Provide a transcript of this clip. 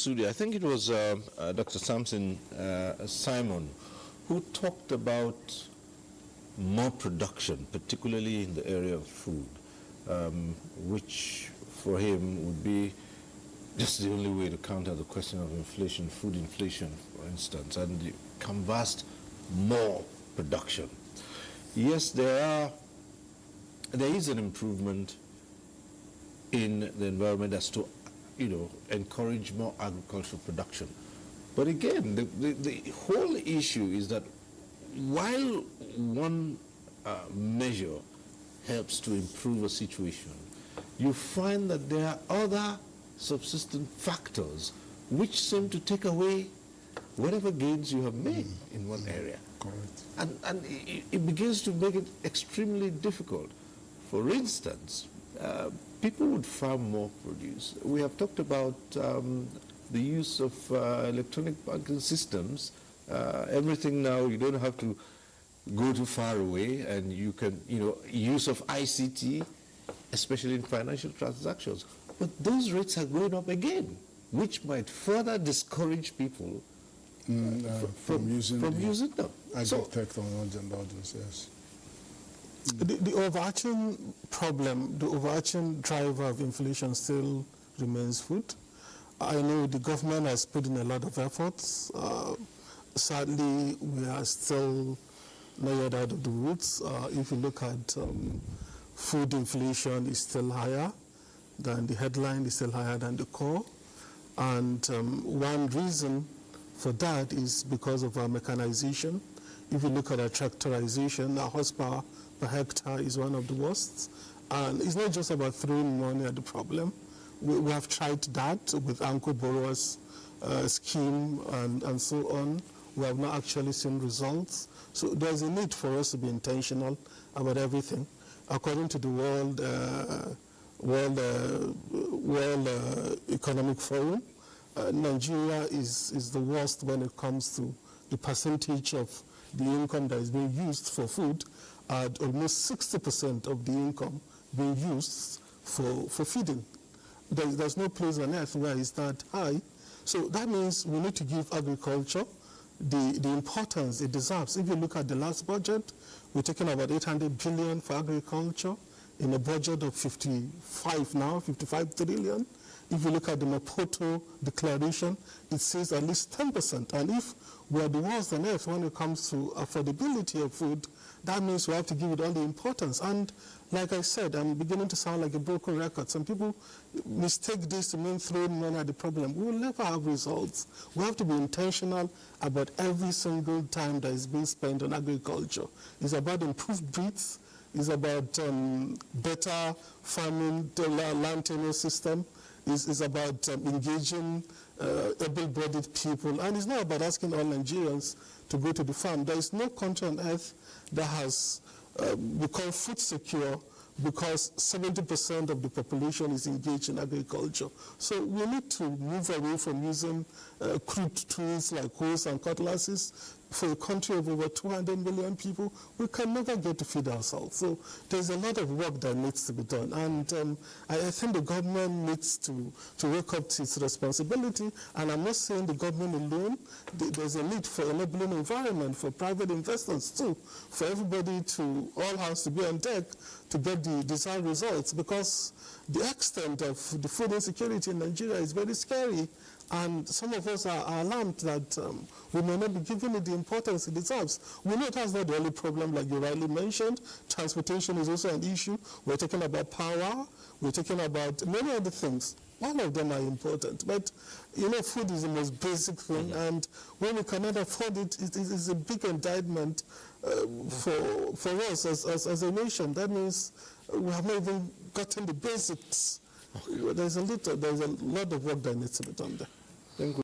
studio, I think it was Dr. Samson Simon, who talked about more production, particularly in the area of food, which for him would be just the only way to counter the question of inflation, food inflation, for instance, and you canvassed more production. Yes, there is an improvement in the environment as to, encourage more agricultural production. But again, the whole issue is that while one measure helps to improve a situation, you find that there are other subsistent factors which seem to take away whatever gains you have made in one area. Correct. And it begins to make it extremely difficult. For instance, people would farm more produce. We have talked about the use of electronic banking systems. Everything now, you don't have to go too far away, and you can, use of ICT, especially in financial transactions. But those rates are going up again, which might further discourage people from using them. Agri-tech and others, yes. The overarching problem, the overarching driver of inflation still remains food. I know the government has put in a lot of efforts. Sadly, we are still not yet out of the woods. If you look at food inflation is still higher than the headline, is still higher than the core. And one reason for that is because of our mechanization. If you look at our tractorization, our horsepower per hectare is one of the worst. And it's not just about throwing money at the problem. We have tried that with Anchor Borrowers scheme and so on. We have not actually seen results. So there's a need for us to be intentional about everything. According to the World Economic Forum, Nigeria is the worst when it comes to the percentage of the income that is being used for food, at almost 60% of the income being used for feeding. There's no place on earth where it's that high. So that means we need to give agriculture the importance it deserves. If you look at the last budget, we're talking about 800 billion for agriculture in a budget of 55 trillion. If you look at the Maputo declaration, it says at least 10%. And if we are the worst on earth when it comes to affordability of food, that means we have to give it all the importance. And like I said, I'm beginning to sound like a broken record. Some people mistake this to mean throwing money at the problem. We will never have results. We have to be intentional about every single time that is being spent on agriculture. It's about improved breeds. It's about better farming, land tenure system. It's about engaging able-bodied people. And it's not about asking all Nigerians to go to the farm. There is no country on earth that has become food secure because 70% of the population is engaged in agriculture. So we need to move away from using crude tools like hoes and cutlasses. For a country of over 200 million people, we can never get to feed ourselves. So there's a lot of work that needs to be done. And I think the government needs to wake up to its responsibility. And I'm not saying the government alone. There's a need for enabling environment for private investors too, for everybody to, all hands to be on deck to get the desired results, because the extent of the food insecurity in Nigeria is very scary. And some of us are alarmed that we may not be giving it the importance it deserves. We know that's not the only problem, like you rightly mentioned. Transportation is also an issue. We're talking about power. We're talking about many other things. All of them are important. But, food is the most basic thing. And when we cannot afford it, it is a big indictment for us as a nation. That means we have not even gotten the basics. There's a lot of work that needs to be done there.